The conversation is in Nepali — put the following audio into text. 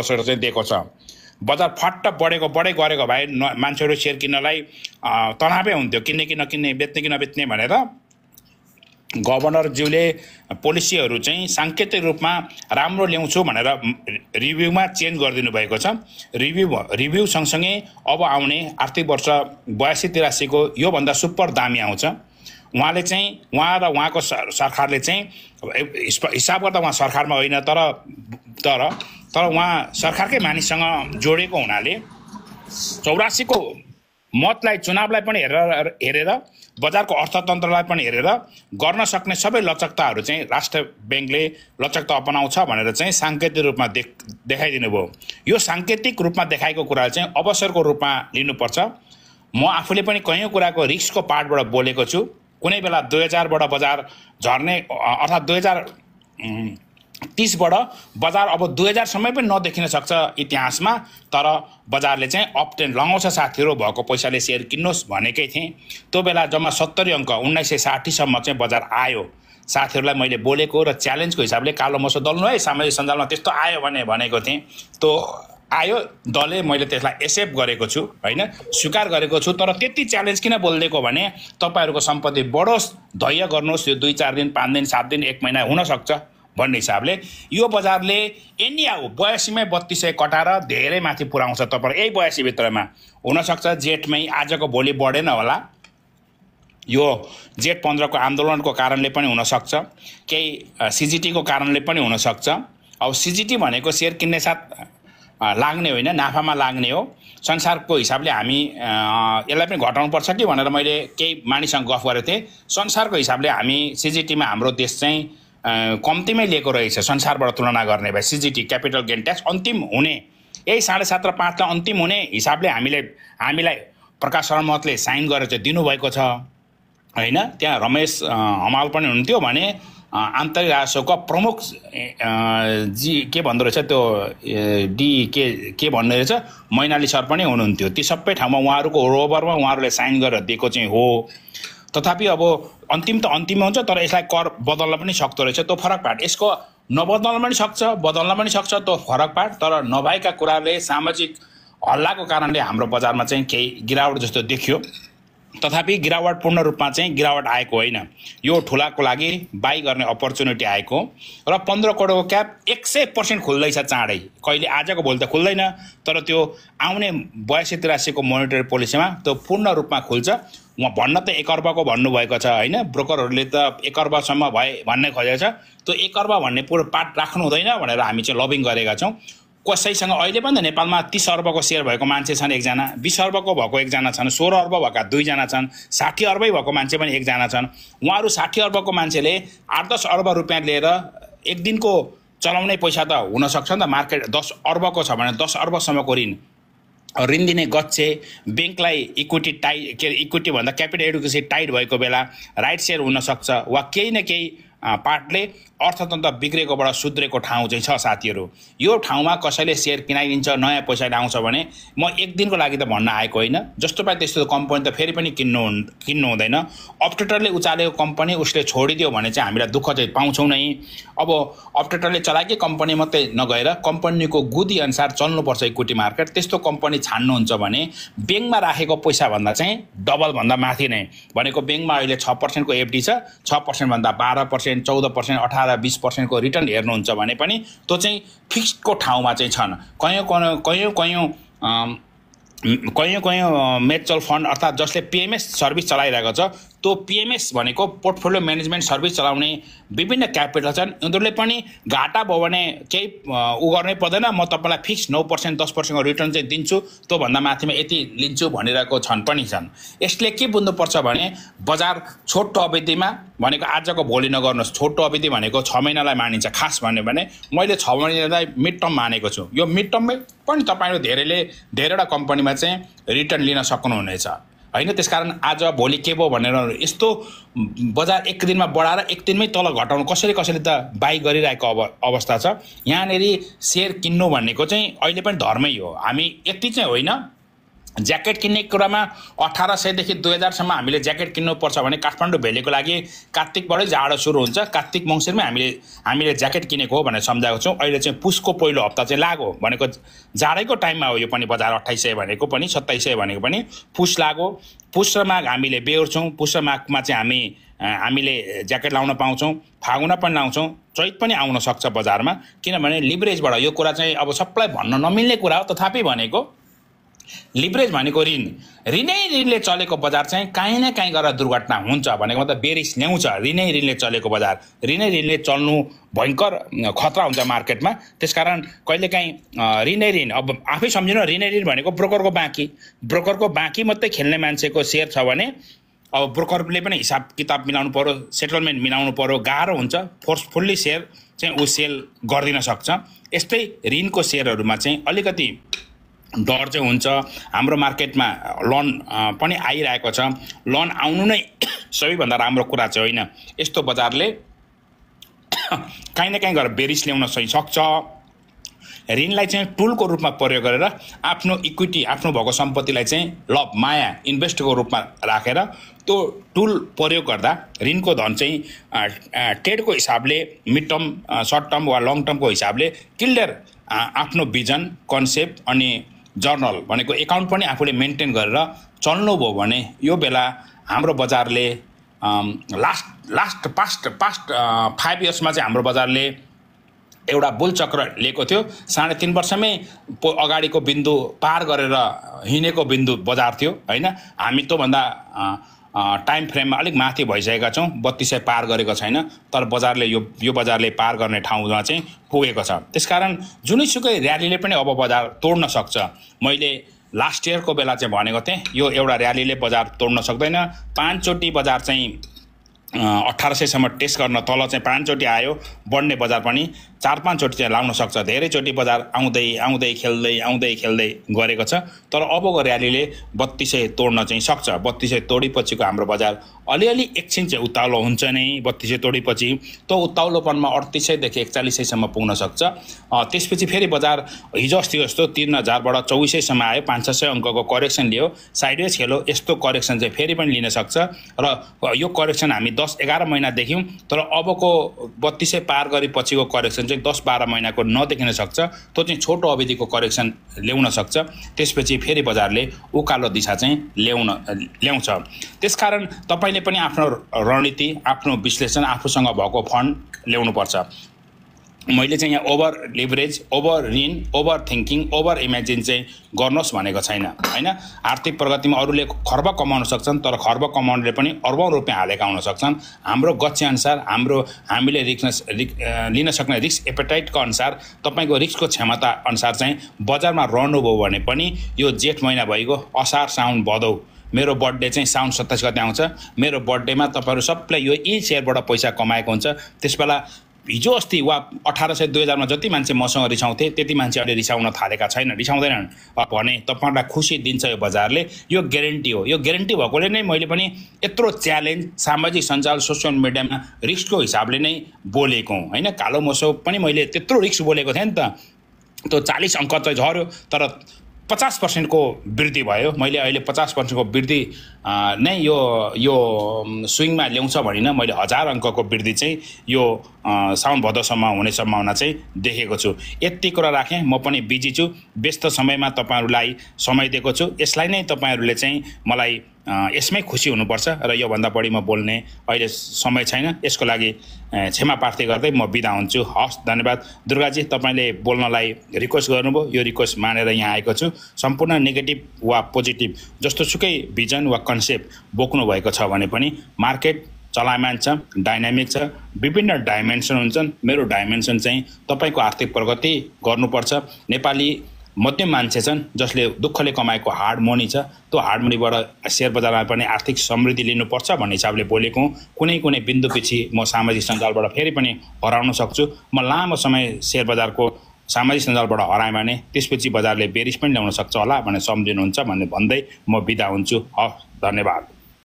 चाहिँ दिएको छ। बजार फट्ट बढ्दै गरेको भए मान्छेहरू सेयर किन्नलाई तनावै हुन्थ्यो, किन्ने कि नकिन्ने, बेच्ने कि नबेच्ने भनेर गभर्नरज्यूले पोलिसीहरू चाहिँ साङ्केतिक रूपमा राम्रो ल्याउँछु भनेर रिभ्यूमा चेन्ज गरिदिनु भएको छ। रिभ्यू सँगसँगै अब आउने आर्थिक वर्ष 82-83 को योभन्दा सुपर दामी आउँछ। उहाँले चाहिँ उहाँ र उहाँको सरकारले चाहिँ हिसाब गर्दा उहाँ सरकारमा होइन, तर उहाँ सरकारकै मानिससँग जोडेको हुनाले 84 को मतलाई, चुनावलाई पनि हेरेर बजारको अर्थतन्त्रलाई पनि हेरेर गर्न सक्ने सबै लचकताहरू चाहिँ राष्ट्र ब्याङ्कले लचकता अपनाउँछ भनेर चाहिँ साङ्केतिक रूपमा देखाइदिनु भयो। यो साङ्केतिक रूपमा देखाएको कुरा चाहिँ अवसरको रूपमा लिनुपर्छ। म आफूले पनि कयौँ कुराको रिस्कको पार्टबाट बोलेको छु। कुनै बेला 2000बाट बजार झर्ने अर्थात् 2030 बाट बजार अब 2000 सम्म पनि नदेखिन सक्छ इतिहासमा, तर बजारले चाहिँ अप ट्रेन्ड लगाउँछ साथीहरू, भएको पैसाले सेयर किन्नुहोस् भनेकै थिएँ। त्यो बेला जम्मा 70 अङ्क 1960 सम्म चाहिँ बजार आयो। साथीहरूलाई मैले बोलेको र च्यालेन्जको हिसाबले कालो मसो दल्नु है सामाजिक सञ्जालमा त्यस्तो आयो भनेको थिएँ। त्यो आयो, दलले मैले त्यसलाई एक्सेप्ट गरेको छु हैन, स्वीकार गरेको छु। तर त्यति च्यालेन्ज किन बोलिदिएको भने तपाईँहरूको सम्पत्ति बढोस्, धैर्य गर्नुहोस्, यो 2-4 दिन 5 दिन 7 दिन 1 महिना हुनसक्छ भन्ने हिसाबले यो बजारले एनिहाउ 82 मै 3200 कटाएर धेरै माथि पुर्याउँछ। तपाईँ यही 82 भित्रमा हुनसक्छ जेठमै आजको भोलि बढेन होला, यो जेठ 15 को आन्दोलनको कारणले पनि हुनसक्छ, केही सिजिटीको कारणले पनि हुनसक्छ। अब सिजिटी भनेको सेयर किन्ने साथ लाग्ने होइन, नाफामा लाग्ने हो। संसारको हिसाबले हामी यसलाई पनि घटाउनुपर्छ कि भनेर मैले केही मानिससँग गफ गरेको थिएँ। संसारको हिसाबले हामी सिजिटीमा हाम्रो देश चाहिँ कम्तीमै लिएको रहेछ संसारबाट तुलना गर्ने भए। सिजिटी क्यापिटल गेन ट्याक्स अन्तिम हुने यही 7.5 र 5 लाई अन्तिम हुने हिसाबले हामीलाई प्रकाश शर्माले साइन गरेर चाहिँ दिनुभएको छ हैन। त्यहाँ रमेश हमाल पनि हुनुहुन्थ्यो भने आन्तरिक राजस्वको प्रमुख जी के भन्दो रहेछ त्यो डी के भन्ने रहेछ मैनाली सर पनि हुनुहुन्थ्यो। ती सबै ठाउँमा उहाँहरूको रोबरमा उहाँहरूले साइन गरेर दिएको चाहिँ हो। तथापि अब अन्तिम त अन्तिम हुन्छ, तर यसलाई कर बदल्न पनि सक्दो रहेछ। त्यो फरक पार्ट, यसको नबदल्न पनि सक्छ, बदल्न पनि सक्छ, त्यो फरक पार्ट। तर नभएका कुराले सामाजिक हल्लाको कारणले हाम्रो बजारमा चाहिँ केही गिरावट जस्तो देखियो। तथापि गिरावट पूर्ण रूपमा चाहिँ गिरावट आएको होइन, यो ठुलाको लागि बाई गर्ने अपर्च्युनिटी आएको र 15 करोडको क्याप 100% खुल्दैछ चाँडै। कहिले आजको भोलि त खुल्दैन, तर त्यो आउने 82-83 को मोनेटरी पोलिसीमा त्यो पूर्ण रूपमा खुल्छ। उहाँ भन्न त 1 अर्बको भन्नुभएको छ हैन, ब्रोकरहरूले त 1 अर्बसम्म भए भन्ने खोजेको छ। त्यो 1 अर्ब भन्ने पुरो पार्ट राख्नु हुँदैन भनेर हामी चाहिँ लबिङ गरेका छौँ। कसैसँग अहिले पनि नेपालमा 30 अर्बको सेयर भएको मान्छे छन् एकजना, 20 अर्बको भएको एकजना छन्, 16 अर्ब भएका 2 जना छन्, 60 अर्बै भएको मान्छे पनि एकजना छन्। उहाँहरू 60 अर्बको मान्छेले 8-10 अर्ब रुपियाँ लिएर एक दिनको चलाउने पैसा त हुनसक्छ नि त। मार्केट 10 अर्बको छ भने 10 अर्बसम्मको ऋण दिने गच्छे ब्याङ्कलाई इक्विटी भन्दा क्यापिटल एडुकेसी टाइट भएको बेला राइट सेयर हुनसक्छ वा केही न केही पार्टले अर्थतन्त्र बिग्रेकोबाट सुध्रेको ठाउँ चाहिँ छ साथीहरू। यो ठाउँमा कसैले सेयर किनाइदिन्छ, नयाँ पैसाले आउँछ भने म एक दिनको लागि त भन्न आएको होइन। जस्तो पाए त्यस्तो कम्पनी त फेरि पनि किन्नु हुँदैन। अपरेटरले उचालेको कम्पनी उसले छोडिदियो भने चाहिँ हामीलाई दुःख चाहिँ पाउँछौँ नै। अब अपरेटरले चलाएकै कम्पनी मात्रै नगएर कम्पनीको गुदी अनुसार चल्नुपर्छ इक्विटी मार्केट। त्यस्तो कम्पनी छान्नुहुन्छ भने ब्याङ्कमा राखेको पैसाभन्दा चाहिँ डबलभन्दा माथि नै, भनेको ब्याङ्कमा अहिले 6% को एफडी छ, 6% भन्दा 12%, 14%, 18-20% को रिटर्न हेर्नुहुन्छ भने पनि त्यो चाहिँ फिक्स्डको ठाउँमा चाहिँ छन्। कयौं म्युचुअल फन्ड अर्थात् जसले पीएमएस सर्भिस चलाइरहेको छ, त्यो पीएमएस भनेको पोर्टफोलियो म्यानेजमेन्ट सर्भिस चलाउने विभिन्न क्यापिटल छन्। उनीहरूले पनि घाटा भयो भने केही गर्नै पर्दैन, म तपाईँलाई फिक्स 9% 10% को रिटर्न चाहिँ दिन्छु, त्योभन्दा माथिमा यति लिन्छु भनिरहेको छन् पनि छन्। यसले के बुझ्नुपर्छ भने बजार छोटो अवधिमा भनेको आजको भोलि नगर्नुहोस्। छोटो अवधि भनेको 6 महिनालाई मानिन्छ खास भन्यो भने मैले 6 महिनालाई मिड टर्म मानेको छु। यो मिड टर्ममै पनि तपाईँहरू धेरैवटा कम्पनीमा चाहिँ रिटर्न लिन सक्नुहुनेछ हैन। त्यसकारण आज भोलि के भयो भनेर यस्तो बजार एक दिनमा बढाएर एक दिनमै तल घटाउनु कसैले त बाई गरिरहेको अवस्था छ। यहाँनेरि सेयर किन्नु भनेको चाहिँ अहिले पनि धर्मै हो। हामी यति चाहिँ होइन, ज्याकेट किन्ने कुरामा 1800 देखि 2000 सम्म हामीले ज्याकेट किन्नुपर्छ भने काठमाडौँ भेलीको लागि कार्तिकबाटै जाडो सुरु हुन्छ। कार्तिक मङ्सिरमै हामीले ज्याकेट किनेको हो भनेर सम्झाएको छौँ। अहिले चाहिँ पुसको पहिलो हप्ता चाहिँ लाग्यो भनेको जाडैको टाइममा हो। यो पनि बजार 2800 भनेको पनि 2700 भनेको पनि पुस लाग्यो। पुस र माघ हामीले बेहोर्छौँ। पुस र माघमा चाहिँ हामीले ज्याकेट लाउन पाउँछौँ। फागुन पनि लाउँछौँ। चैत पनि आउन सक्छ बजारमा, किनभने लिभरेजबाट यो कुरा चाहिँ अब सबलाई भन्न नमिल्ने कुरा हो। तथापि भनेको लिभरेज भनेको ऋणले चलेको बजार चाहिँ काहीँ न काहीँ गरेर दुर्घटना हुन्छ भनेको मतलब बेरिस ल्याउँछ। ऋणले चलेको बजार ऋणले चल्नु भयङ्कर खतरा हुन्छ मार्केटमा। त्यसकारण कहिलेकाहीँ ऋण अब आफै सम्झिनु, ऋण भनेको ब्रोकरको बाँकी मात्रै खेल्ने मान्छेको सेयर छ भने अब ब्रोकरले पनि हिसाब किताब मिलाउनु पर्यो, सेटलमेन्ट मिलाउनु पर्यो, गाह्रो हुन्छ। फोर्सफुल्ली सेयर चाहिँ ऊ सेल गरिदिन सक्छ। यस्तै ऋणको सेयरहरूमा चाहिँ अलिकति डर चाहिँ हुन्छ। हाम्रो मार्केटमा लोन पनि आइरहेको छ। लोन आउनु नै सबैभन्दा राम्रो कुरा चाहिँ होइन। यस्तो बजारले काहीँ न काहीँ गरेर बेरिस ल्याउन सक्छ। ऋणलाई चाहिँ टुलको रूपमा प्रयोग गरेर आफ्नो इक्विटी, आफ्नो भएको सम्पत्तिलाई चाहिँ लभ माया इन्भेस्टको रूपमा राखेर त्यो टुल प्रयोग गर्दा ऋणको धन चाहिँ ट्रेडको हिसाबले मिड टर्म, सर्ट टर्म वा लङ टर्मको हिसाबले क्लियर आफ्नो भिजन, कन्सेप्ट अनि जर्नल भनेको एकाउन्ट पनि आफूले मेन्टेन गरेर चल्नुभयो भने यो बेला हाम्रो बजारले पास्ट 5 इयर्समा चाहिँ हाम्रो बजारले एउटा बुल चक्र लिएको थियो। 3.5 वर्षमै अगाडिको बिन्दु पार गरेर हिँडेको बिन्दु बजार थियो होइन। हामी त्योभन्दा टाइम फ्रेममा अलिक माथि भइसकेका छौँ। 3200 पार गरेको छैन, तर बजारले यो बजारले पार गर्ने ठाउँमा चाहिँ पुगेको छ। त्यसकारण जुनैसुकै र्यालीले पनि अब बजार तोड्न सक्छ। मैले लास्ट इयरको बेला चाहिँ भनेको थिएँ यो एउटा र्यालीले बजार तोड्न सक्दैन। 5 चोटि बजार चाहिँ 1800 सम्म टेस्ट गर्न तल चाहिँ 5 चोटि आयो। बढ्ने बजार पनि 4-5 चोटि चाहिँ लाउन सक्छ। धेरैचोटि बजार आउँदै खेल्दै गरेको छ। तर अबको र्यालीले 3200 तोड्न चाहिँ सक्छ। 3200 तोडेपछिको हाम्रो बजार अलिअलि एकछिन चाहिँ उत्ताउलो हुन्छ नै। 3200 तोडेपछि त्यो उत्ताउलोपनमा 3800 देखि 4100 सम्म पुग्न सक्छ। त्यसपछि फेरि बजार हिजो अस्ति जस्तो 3000बाट 2400 सम्म आयो। 500 अङ्कको करेक्सन लियो, साइडवेज खेल्यो। यस्तो करेक्सन चाहिँ फेरि पनि लिन सक्छ र यो करेक्सन हामी 10-11 महिना देख्यौँ। तर अबको 3200 पार गरेपछिको करेक्सन चाहिँ 10-12 महिनाको नदेखिन सक्छ। त्यो चाहिँ छोटो अवधिको करेक्सन ल्याउन सक्छ। त्यसपछि फेरि बजारले उकालो दिशा चाहिँ ल्याउँछ। त्यसकारण तपाईँले पनि आफ्नो रणनीति, आफ्नो विश्लेषण, आफूसँग भएको फन्ड ल्याउनुपर्छ। मैले चाहिँ यहाँ ओभर लिभरेज, ओभर ऋण, ओभर थिङ्किङ, ओभर इमेजिन चाहिँ गर्नुहोस् भनेको छैन होइन। आर्थिक प्रगतिमा अरूले खर्ब कमाउन सक्छन्, तर खर्ब कमाउनेले पनि अर्बौं रुपियाँ हालेका हुन सक्छन्। हाम्रो गच्छेअनुसार, हामीले लिन सक्ने रिस्क एपेटाइटको अनुसार, तपाईँको रिस्कको क्षमता अनुसार चाहिँ बजारमा रहनुभयो भने पनि यो जेठ महिना भइगयो, असार साउन भदौ, मेरो बर्थडे चाहिँ साउन 27 गते आउँछ। मेरो बर्थडेमा तपाईँहरू सबैले यी सेयरबाट पैसा कमाएको हुन्छ। त्यसबेला हिजो अस्ति वा 1800-2000मा जति मान्छे मसँग रिसाउँथे त्यति मान्छे अहिले रिसाउन थालेका छैन, रिसाउँदैनन् भने तपाईँहरूलाई खुसी दिन्छ यो बजारले। यो ग्यारेन्टी हो। यो ग्यारेन्टी भएकोले नै मैले पनि यत्रो च्यालेन्ज सामाजिक सञ्जाल, सोसियल मिडियामा रिस्कको हिसाबले नै बोलेको होइन। कालो मोसो पनि मैले त्यत्रो रिस्क बोलेको थिएँ नि त। त्यो 40 अङ्क चाहिँ झऱ्यो, तर 50% को वृद्धि भयो। मैले अहिले 50% को वृद्धि नै यो स्विङमा ल्याउँछ भनिन। मैले 1000 अङ्कको वृद्धि चाहिँ यो साउन भदौसम्म हुने सम्भावना चाहिँ देखेको छु। यति कुरा राखेँ। म पनि बिजी छु। व्यस्त समयमा तपाईँहरूलाई समय दिएको छु। यसलाई नै तपाईँहरूले चाहिँ मलाई यसमै खुसी हुनुपर्छ र योभन्दा बढी म बोल्ने अहिले समय छैन। यसको लागि क्षमा प्रार्थी गर्दै म बिदा हुन्छु। हस्, धन्यवाद। दुर्गाजी, तपाईँले बोल्नलाई रिक्वेस्ट गर्नुभयो, यो रिक्वेस्ट मानेर यहाँ आएको छु। सम्पूर्ण नेगेटिभ वा पोजिटिभ जस्तोसुकै भिजन वा कन्सेप्ट बोक्नु भएको छ भने पनि मार्केट चलायमान छ, डाइनामिक छ, विभिन्न डाइमेन्सन हुन्छन्। मेरो डाइमेन्सन चाहिँ तपाईँको आर्थिक प्रगति गर्नुपर्छ। नेपाली मध्यम मान्छे छन् जसले दुःखले कमाएको हार्ड मनी छ। त्यो हार्ड मनीबाट सेयर बजारमा पनि आर्थिक समृद्धि लिनुपर्छ भन्ने हिसाबले बोलेको। कुनै बिन्दुपछि म सामाजिक सञ्जालबाट फेरि पनि हराउन सक्छु। म लामो समय सेयर बजारको सामाजिक सञ्जालबाट हराएँ भने त्यसपछि बजारले बेरिस पनि ल्याउन सक्छ होला भनेर सम्झिनुहुन्छ भन्ने भन्दै म बिदा हुन्छु। हस्, धन्यवाद।